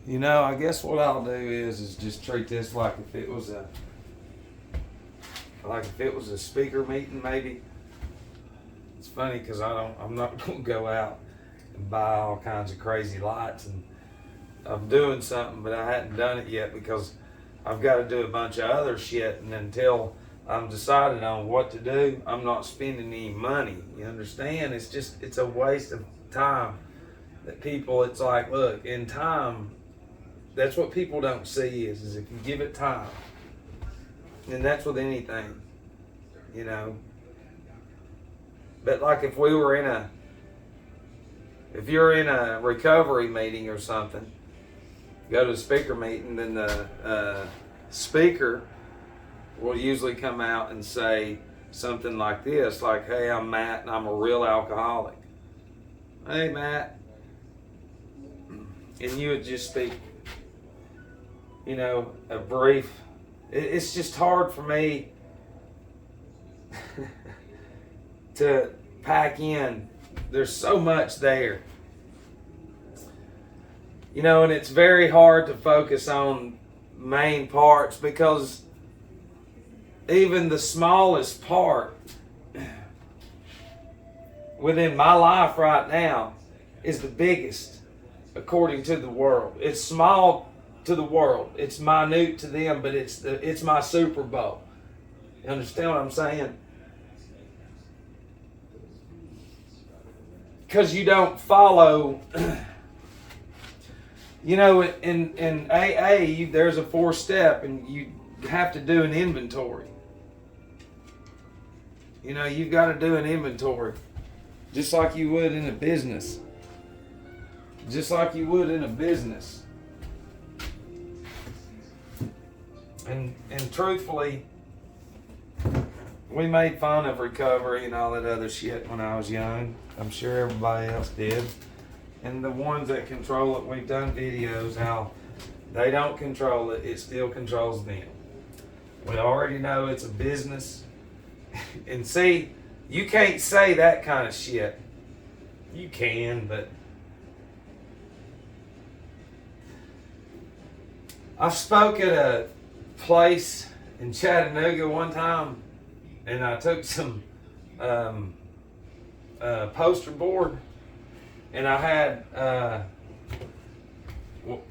You know, I guess what I'll do is just treat this like if it was a speaker meeting maybe. It's funny because I'm not gonna go out and buy all kinds of crazy lights, and I'm doing something but I hadn't done it yet because I've got to do a bunch of other shit, and until I'm decided on what to do, I'm not spending any money. You understand? It's a waste of time that people, it's like, look, in time, that's what people don't see is if you give it time. And that's with anything, you know. But like if you're in a recovery meeting or something, go to a speaker meeting, then the speaker will usually come out and say something like this, like, hey, I'm Matt and I'm a real alcoholic. Hey, Matt. And you would just speak, you know, a brief. It's just hard for me to pack in. There's so much there. You know, and it's very hard to focus on main parts because even the smallest part within my life right now is the biggest according to the world. It's small to the world. It's minute to them, but it's my Super Bowl. You understand what I'm saying? Because you don't follow. You know, in AA, there's a 4-step, and you have to do an inventory. You know, you've got to do an inventory, just like you would in a business. Just like you would in a business. And truthfully, we made fun of recovery and all that other shit when I was young. I'm sure everybody else did. And the ones that control it, we've done videos how they don't control it, it still controls them. We already know it's a business. And see, you can't say that kind of shit. You can, but I spoke at a place in Chattanooga one time, and I took some poster board, and I had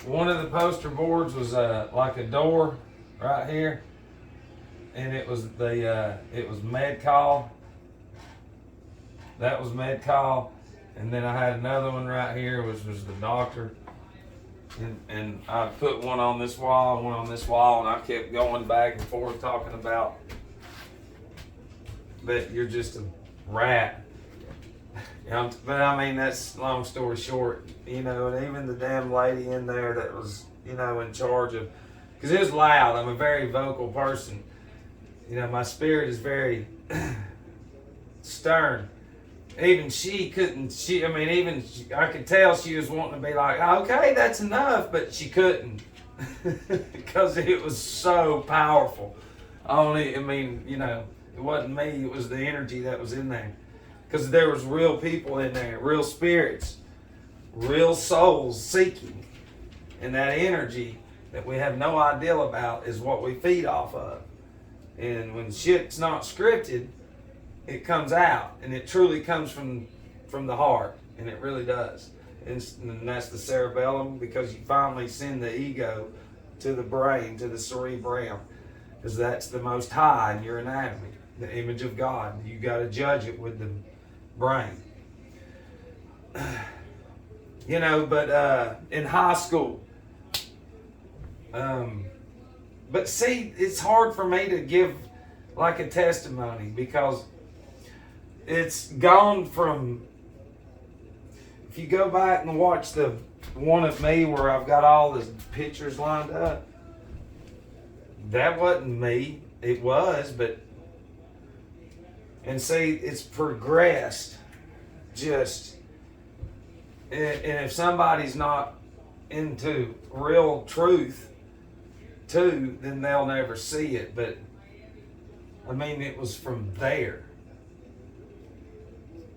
one of the poster boards was like a door right here, and it was MedCall. That was MedCall, and then I had another one right here, which was the doctor. And I put one on this wall, and one on this wall, and I kept going back and forth talking about that you're just a rat. You know, but I mean, that's long story short, you know, and even the damn lady in there that was, you know, in charge of, because it was loud. I'm a very vocal person. You know, my spirit is very stern. Even she couldn't, I could tell she was wanting to be like, okay, that's enough, but she couldn't because it was so powerful. You know, it wasn't me, it was the energy that was in there. Because there was real people in there, real spirits, real souls seeking. And that energy that we have no idea about is what we feed off of. And when shit's not scripted, it comes out, and it truly comes from the heart, and it really does. And that's the cerebellum, because you finally send the ego to the brain, to the cerebrum, because that's the most high in your anatomy, the image of God. You got to judge it with the brain. You know, but in high school, but see, it's hard for me to give like a testimony because it's gone from, if you go back and watch the one of me where I've got all the pictures lined up, that wasn't me. It was, but, and see, it's progressed just, and if somebody's not into real truth too, then they'll never see it. But I mean, it was from there.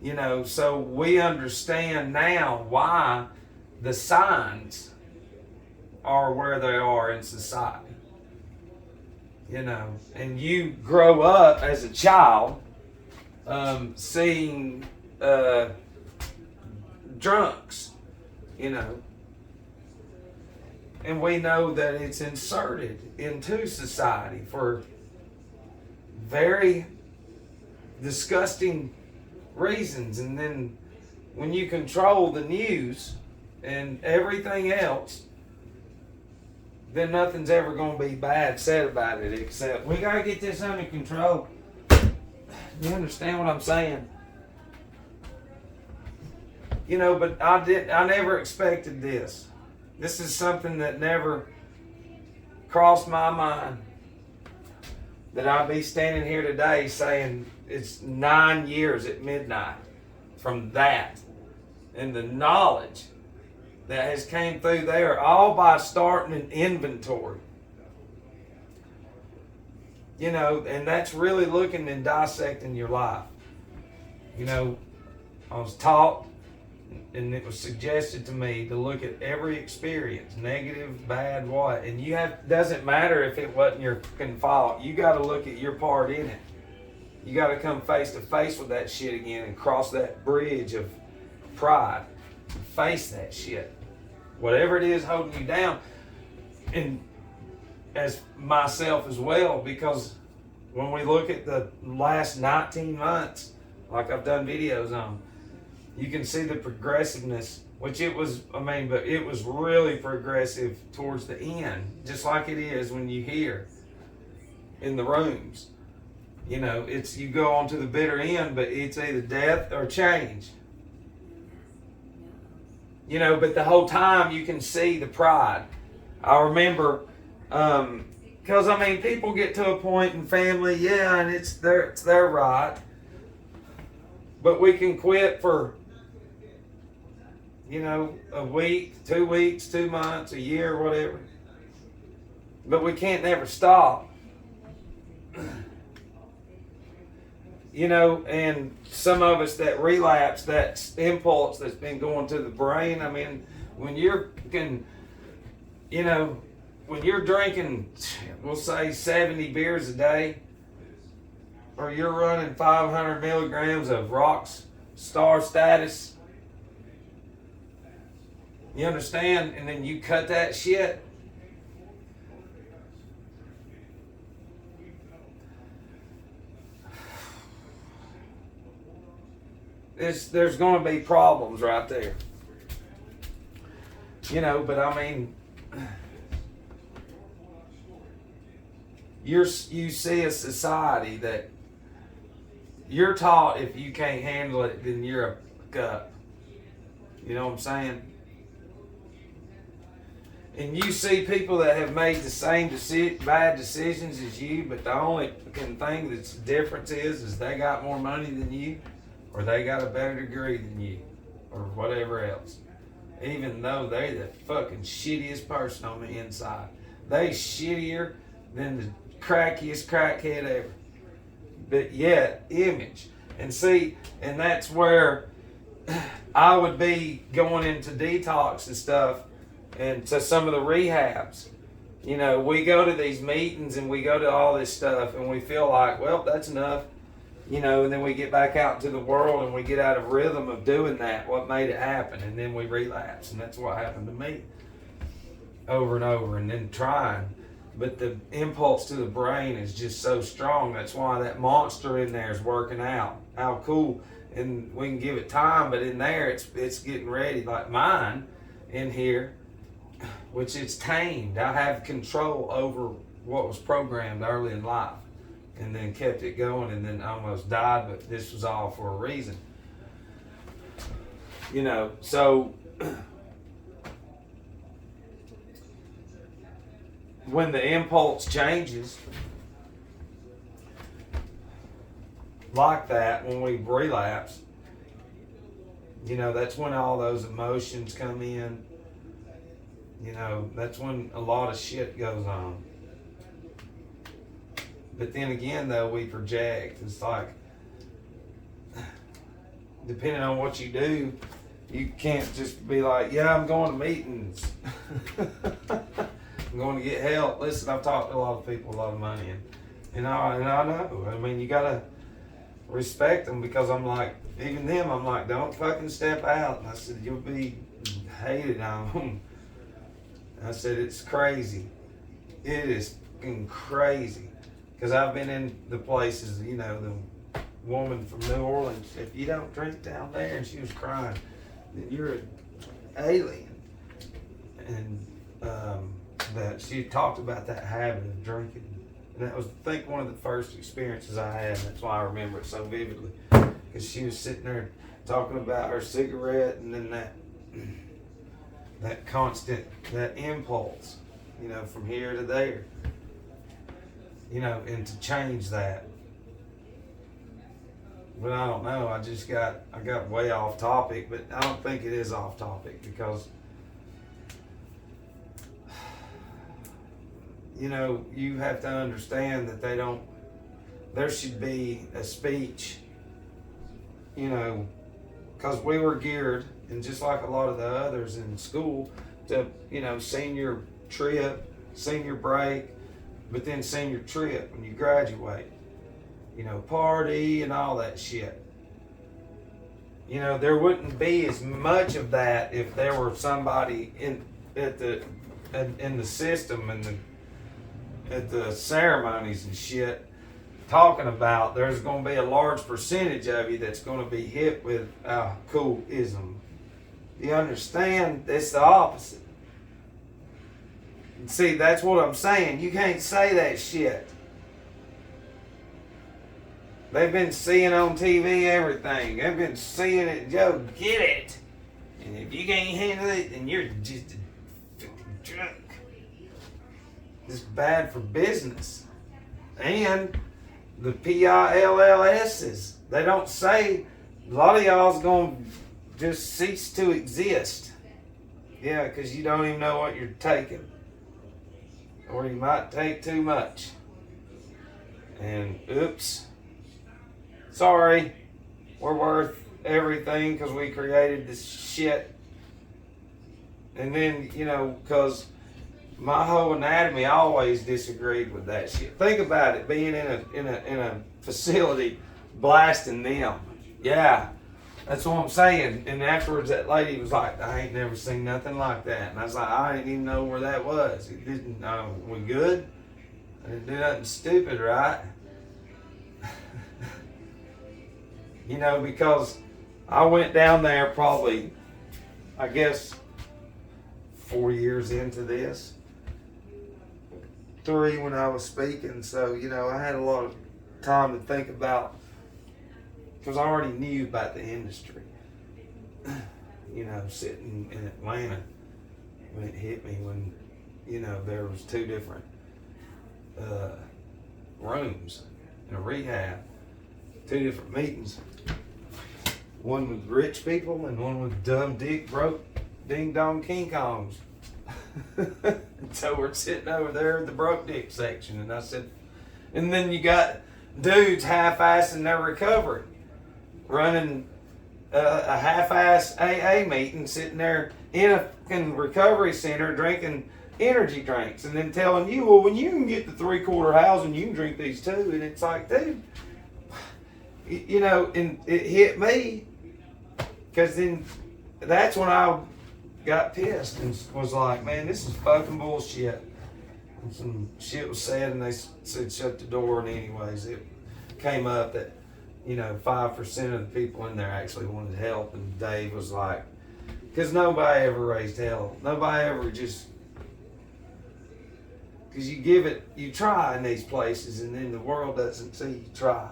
You know, so we understand now why the signs are where they are in society. You know, and you grow up as a child seeing drunks, you know, and we know that it's inserted into society for very disgusting reasons. And then when you control the news and everything else, then nothing's ever going to be bad said about it, except we got to get this under control. You understand what I'm saying? You know, but I never expected this. This is something that never crossed my mind, that I'd be standing here today saying it's 9 years at midnight from that, and the knowledge that has came through there, all by starting an inventory. You know, and that's really looking and dissecting your life. You know, I was taught, and it was suggested to me to look at every experience, negative, bad, what, and you have, doesn't matter if it wasn't your fucking fault, you got to look at your part in it. You got to come face to face with that shit again and cross that bridge of pride. Face that shit. Whatever it is holding you down, and as myself as well, because when we look at the last 19 months, like I've done videos on, you can see the progressiveness, which it was, but it was really progressive towards the end, just like it is when you hear in the rooms. You know, it's, you go on to the bitter end, but it's either death or change. You know, but the whole time you can see the pride. I remember, because people get to a point in family, yeah, and it's their right, but we can quit for, you know, a week, 2 weeks, 2 months, a year, whatever. But we can't never stop. You know, and some of us that relapse, that impulse that's been going to the brain, when you're, you know, when you're drinking, we'll say 70 beers a day, or you're running 500 milligrams of Rock's Star Status, you understand? And then you cut that shit. There's going to be problems right there. You know, but you see a society that you're taught if you can't handle it, then you're a cup. You know what I'm saying? And you see people that have made the same bad decisions as you, but the only thing that's difference is they got more money than you, or they got a better degree than you, or whatever else. Even though they the fucking shittiest person on the inside. They shittier than the crackiest crackhead ever. But yet, image. And see, and that's where I would be going into detox and stuff, and to some of the rehabs. You know, we go to these meetings and we go to all this stuff and we feel like, well, that's enough. You know, and then we get back out into the world and we get out of rhythm of doing that, what made it happen, and then we relapse. And that's what happened to me over and over, and then trying. But the impulse to the brain is just so strong. That's why that monster in there is working out. How cool. And we can give it time, but in there it's getting ready. Like mine in here, which it's tamed. I have control over what was programmed early in life, and then kept it going, and then almost died, but this was all for a reason. You know, so when the impulse changes like that, when we relapse, you know, that's when all those emotions come in. You know, that's when a lot of shit goes on. But then again, though, we project. It's like, depending on what you do, you can't just be like, yeah, I'm going to meetings. I'm going to get help. Listen, I've talked to a lot of people with a lot of money, and I know. I mean, you gotta respect them, because I'm like, even them, I'm like, don't fucking step out. And I said, you'll be hated on. I said, it's crazy. It is fucking crazy. Because I've been in the places, you know, the woman from New Orleans, if you don't drink down there, and she was crying, then you're an alien. And that she talked about that habit of drinking. And that was, I think, one of the first experiences I had. That's why I remember it so vividly. Because she was sitting there talking about her cigarette, and then that constant, that impulse, you know, from here to there. You know, and to change that. But I don't know, I got way off topic, but I don't think it is off topic, because you know, you have to understand that there should be a speech, you know, because we were geared, and just like a lot of the others in school, to, you know, senior trip, senior break, but then senior trip when you graduate, you know, party and all that shit. You know, there wouldn't be as much of that if there were somebody in the system and at the ceremonies and shit talking about there's going to be a large percentage of you that's going to be hit with alcoholism. You understand? It's the opposite. See, that's what I'm saying. You can't say that shit. They've been seeing on TV everything. They've been seeing it. Yo, get it. And if you can't handle it, then you're just a fucking drunk. It's bad for business. And the PILLSs, they don't say, a lot of y'all's going to just cease to exist. Yeah, because you don't even know what you're taking. Or you might take too much. And oops. Sorry. We're worth everything because we created this shit. And then, you know, because my whole anatomy, I always disagreed with that shit. Think about it, being in a facility, blasting them. Yeah, that's what I'm saying. And afterwards, that lady was like, I ain't never seen nothing like that. And I was like, I didn't even know where that was. It didn't. We good? I didn't do nothing stupid, right? You know, because I went down there probably, I guess, 4 years into this. 3 when I was speaking, so, you know, I had a lot of time to think about, because I already knew about the industry. You know, sitting in Atlanta when it hit me, when, you know, there was 2 different rooms in a rehab, 2 different meetings. One with rich people and one with dumb dick broke ding dong King Kongs. So we're sitting over there in the broke dick section, and I said, and then you got dudes half-assing their recovery, running a half-ass AA meeting, sitting there in a fucking recovery center drinking energy drinks, and then telling you, well, when you can get the 3/4 housing, you can drink these too. And it's like, dude, you know, and it hit me, because then that's when I got pissed and was like, man, this is fucking bullshit. And some shit was said, and they said shut the door. And anyways, it came up that, you know, 5% of the people in there actually wanted help. And Dave was like, because nobody ever raised hell. Nobody ever just, because you give it, you try in these places, and then the world doesn't see you try.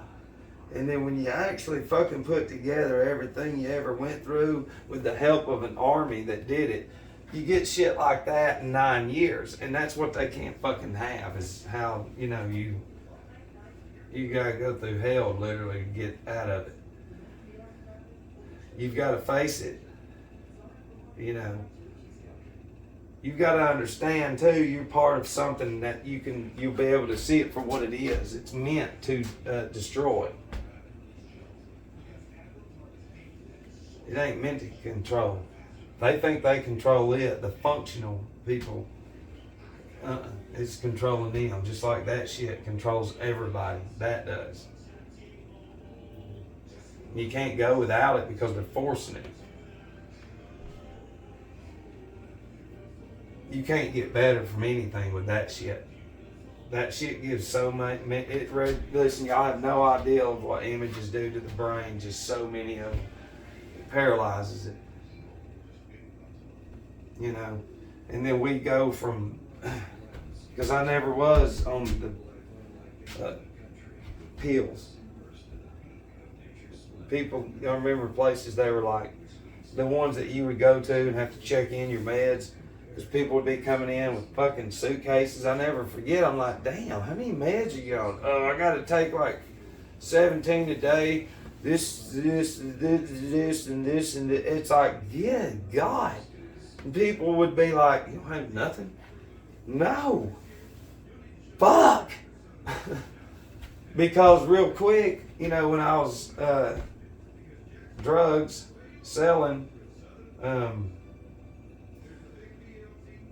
And then when you actually fucking put together everything you ever went through with the help of an army that did it, you get shit like that in 9 years. And that's what they can't fucking have, is how, you know, you gotta go through hell literally to get out of it. You've got to face it. You know, you've got to understand too, you're part of something that you'll be able to see it for what it is. It's meant to destroy. It ain't meant to control. They think they control it, the functional people. It's controlling them, just like that shit controls everybody. That does. You can't go without it because they're forcing it. You can't get better from anything with that shit. That shit gives so much. Listen, y'all have no idea of what images do to the brain. Just so many of them. It paralyzes it. You know, and then we go from, because I never was on the pills. People, I remember places they were like, the ones that you would go to and have to check in your meds, because people would be coming in with fucking suitcases. I never forget, I'm like, damn, how many meds are you on? Oh, I got to take like 17 a day, this, and this. It's like, yeah, God. And people would be like, you don't have nothing? No. Fuck. Because real quick, you know, when I was drugs selling,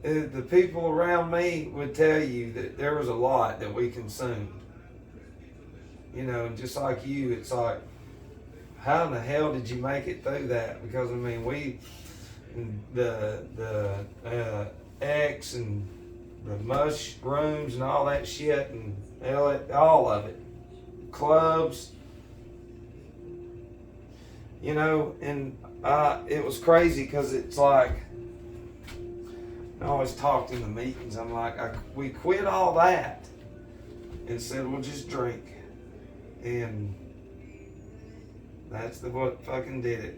the people around me would tell you that there was a lot that we consumed. You know, and just like you, it's like, how in the hell did you make it through that? Because I mean, the X and the mushrooms and all that shit and all of it, clubs, you know, and it was crazy because it's like, I always talked in the meetings, I'm like, we quit all that and said, we'll just drink. And that's what fucking did it.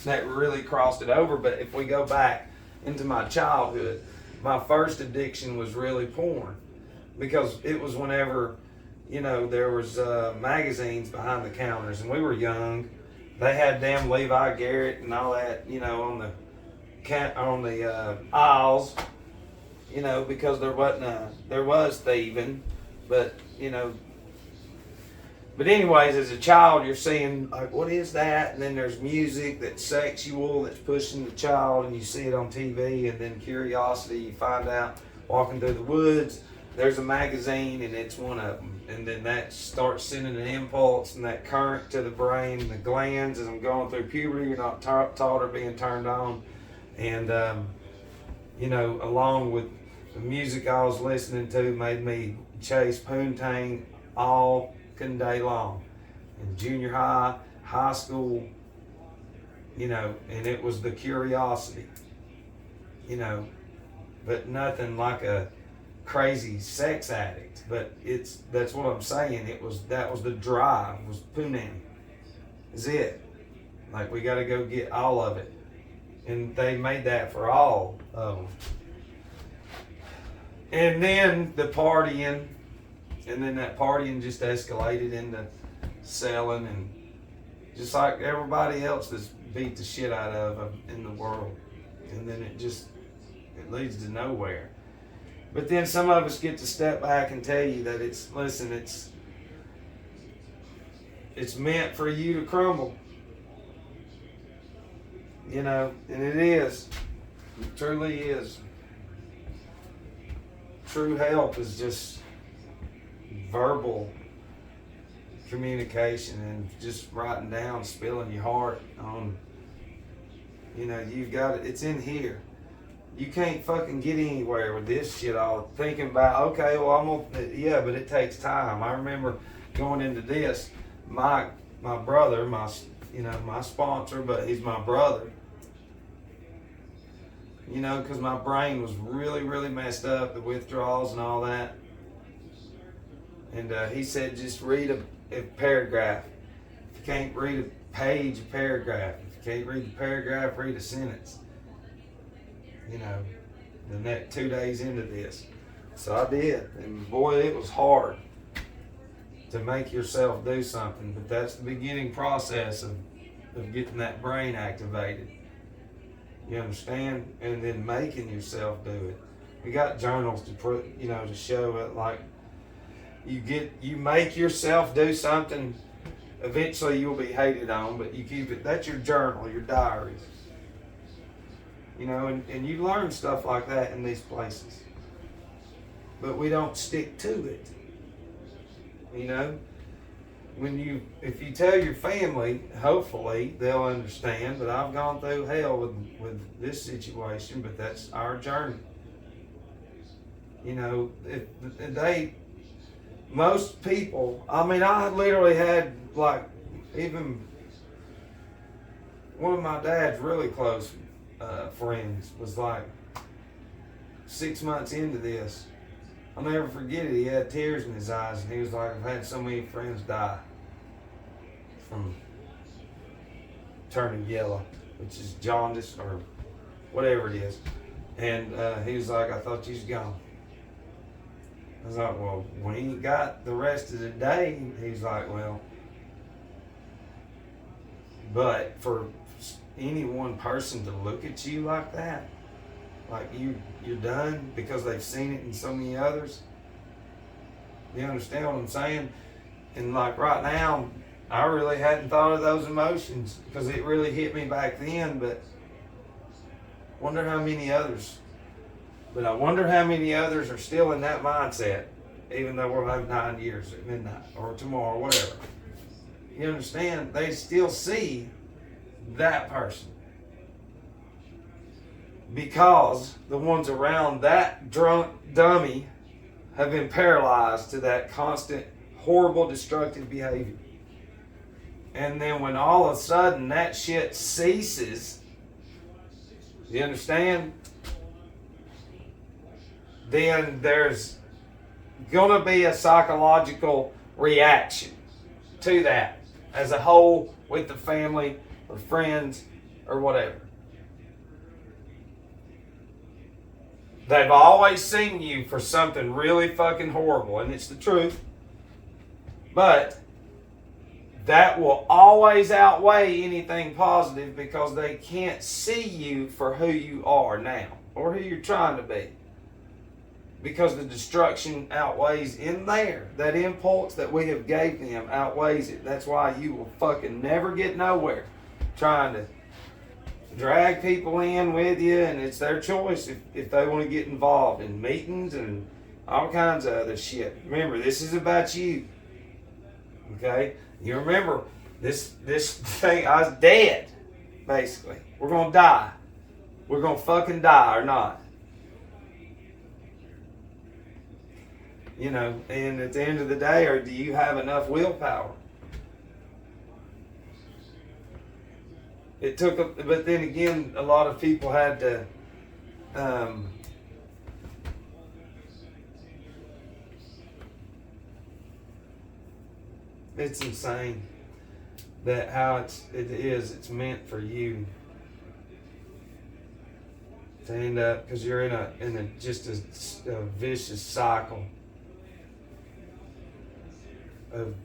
That really crossed it over. But if we go back into my childhood, my first addiction was really porn. Because it was whenever, you know, there was magazines behind the counters and we were young. They had damn Levi Garrett and all that, you know, on the aisles, you know, because there was thieving, but you know. But anyways, as a child, you're seeing like, what is that? And then there's music that's sexual, that's pushing the child, and you see it on TV. And then curiosity, you find out walking through the woods, there's a magazine, and it's one of them. And then that starts sending an impulse and that current to the brain, the glands. As I'm going through puberty, you're not taught or being turned on. And, you know, along with the music I was listening to made me chase poontang all day long. In junior high, high school, you know, and it was the curiosity, you know, but nothing like a crazy sex addict. But that's what I'm saying. That was the drive, was poontang. Is it. Like, we got to go get all of it. And they made that for all of them. And then the partying, and then that partying just escalated into selling, and just like everybody else that's beat the shit out of them in the world. And then it leads to nowhere. But then some of us get to step back and tell you that it's meant for you to crumble. You know, and it is. It truly is. True help is just verbal communication and just writing down, spilling your heart on, you know, you've got it. It's in here. You can't fucking get anywhere with this shit all thinking about, okay, well, yeah, but it takes time. I remember going into this, my brother, my sponsor, but he's my brother. You know, because my brain was really, really messed up, the withdrawals and all that. And he said, just read a paragraph. If you can't read a page, a paragraph. If you can't read the paragraph, read a sentence. You know, the next 2 days into this. So I did. And boy, it was hard to make yourself do something. But that's the beginning process of getting that brain activated. You understand? And then making yourself do it. We got journals to put, you know, to show it. Like, you make yourself do something, eventually you'll be hated on, but you keep it. That's your journal, your diaries. You know, and you learn stuff like that in these places. But we don't stick to it. You know? If you tell your family, hopefully they'll understand. But I've gone through hell with this situation, but that's our journey. You know, most people, I mean, I literally had, like, even one of my dad's really close friends was like 6 months into this. I'll never forget it. He had tears in his eyes, and he was like, I've had so many friends die from turning yellow, which is jaundice or whatever it is. And he was like, I thought you was gone. I was like, well, we ain't got the rest of the day. He's like, well, but for any one person to look at you like that, like you're done because they've seen it in so many others. You understand what I'm saying? And like right now, I really hadn't thought of those emotions because it really hit me back then, but wonder how many others. But I wonder how many others are still in that mindset, even though we'll have 9 years at midnight or tomorrow, whatever. You understand? They still see that person. Because the ones around that drunk dummy have been paralyzed to that constant, horrible, destructive behavior. And then when all of a sudden that shit ceases, you understand? Then there's gonna be a psychological reaction to that as a whole with the family or friends or whatever. They've always seen you for something really fucking horrible, and it's the truth. But that will always outweigh anything positive because they can't see you for who you are now or who you're trying to be. Because the destruction outweighs in there. That impulse that we have gave them outweighs it. That's why you will fucking never get nowhere trying to drag people in with you, and it's their choice if they want to get involved in meetings and all kinds of other shit. Remember, this is about you. Okay? You remember, this thing, I was dead, basically. We're going to die. We're going to fucking die or not. You know, and at the end of the day, or do you have enough willpower? It took, but then again, a lot of people had to, it's insane that how it's meant for you to end up, because you're in a just a vicious cycle of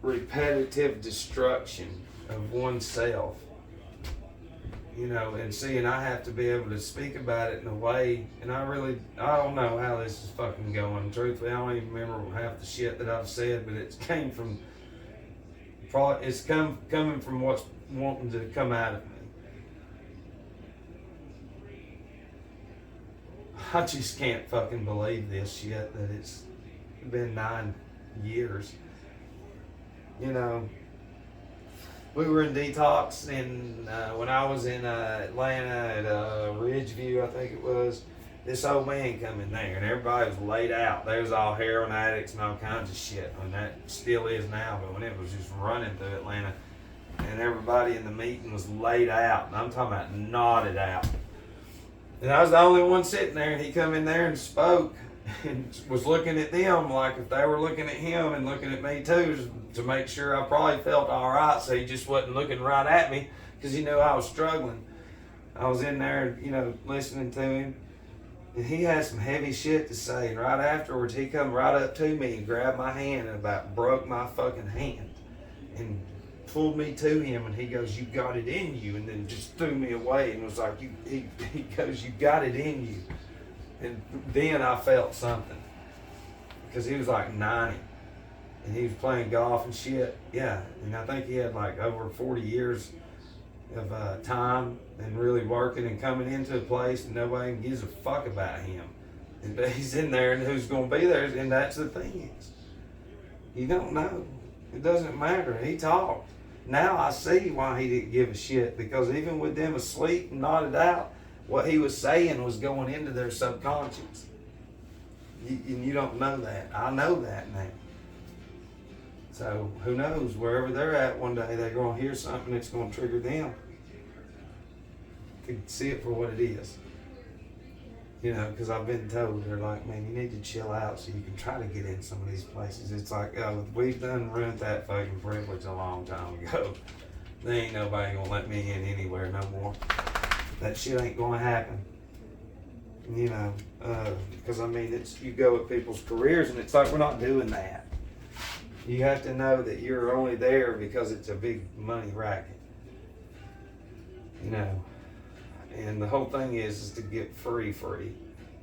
repetitive destruction of oneself, you know. And seeing I have to be able to speak about it in a way, and I don't know how this is fucking going. Truthfully, I don't even remember half the shit that I've said, but it's coming from what's wanting to come out of me. I just can't fucking believe this yet, that it's been 9 years. You know, we were in detox, and when I was in Atlanta at Ridgeview, I think it was, this old man come in there, and everybody was laid out. They was all heroin addicts and all kinds of shit, and that still is now, but when it was just running through Atlanta, and everybody in the meeting was laid out, and I'm talking about nodded out. And I was the only one sitting there, and he come in there and spoke and was looking at them like if they were looking at him and looking at me too, to make sure I probably felt all right, so he just wasn't looking right at me because he knew I was struggling. I was in there, you know, listening to him, and he had some heavy shit to say, and right afterwards he come right up to me and grabbed my hand and about broke my fucking hand and pulled me to him, and he goes, "You got it in you," and then just threw me away and was like, he goes, "You got it in you." And then I felt something, because he was like 90 and he was playing golf and shit. Yeah, and I think he had like over 40 years of time and really working and coming into a place and nobody gives a fuck about him. And he's in there and who's going to be there, and that's the thing is, you don't know. It doesn't matter. He talked. Now I see why he didn't give a shit, because even with them asleep and nodded out, what he was saying was going into their subconscious. And you don't know that. I know that now. So who knows, wherever they're at one day, they're going to hear something that's going to trigger them to see it for what it is. You know, because I've been told, they're like, man, you need to chill out so you can try to get in some of these places. It's like, oh, we've done ruined that fucking privilege a long time ago. There ain't nobody gonna let me in anywhere no more. That shit ain't gonna happen. You know, because I mean, it's, you go with people's careers and it's like, we're not doing that. You have to know that you're only there because it's a big money racket. You know. And the whole thing is to get free.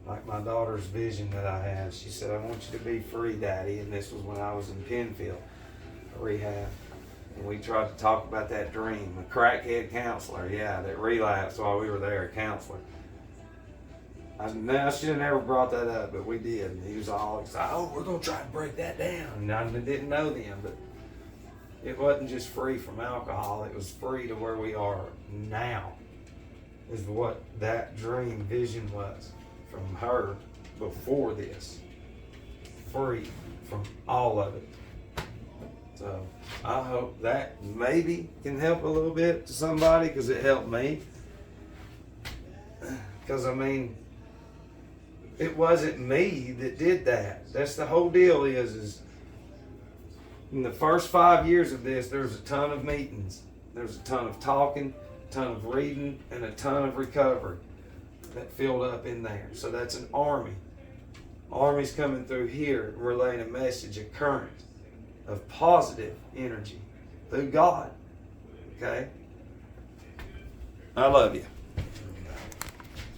Like my daughter's vision that I had. She said, I want you to be free, Daddy. And this was when I was in Penfield rehab. And we tried to talk about that dream. A crackhead counselor, yeah, that relapsed while we were there, a counselor. I should have never brought that up, but we did. And he was all excited, oh, we're going to try to break that down. And I didn't know then, but it wasn't just free from alcohol. It was free to where we are now. Is what that dream vision was from her before this. Free from all of it. So I hope that maybe can help a little bit to somebody, because it helped me. Because I mean, it wasn't me that did that. That's the whole deal is in the first 5 years of this, there was a ton of meetings. There was a ton of talking, ton of reading, and a ton of recovery that filled up in there. So that's an army. Army's coming through here, relaying a message, a current of positive energy through God. Okay? I love you.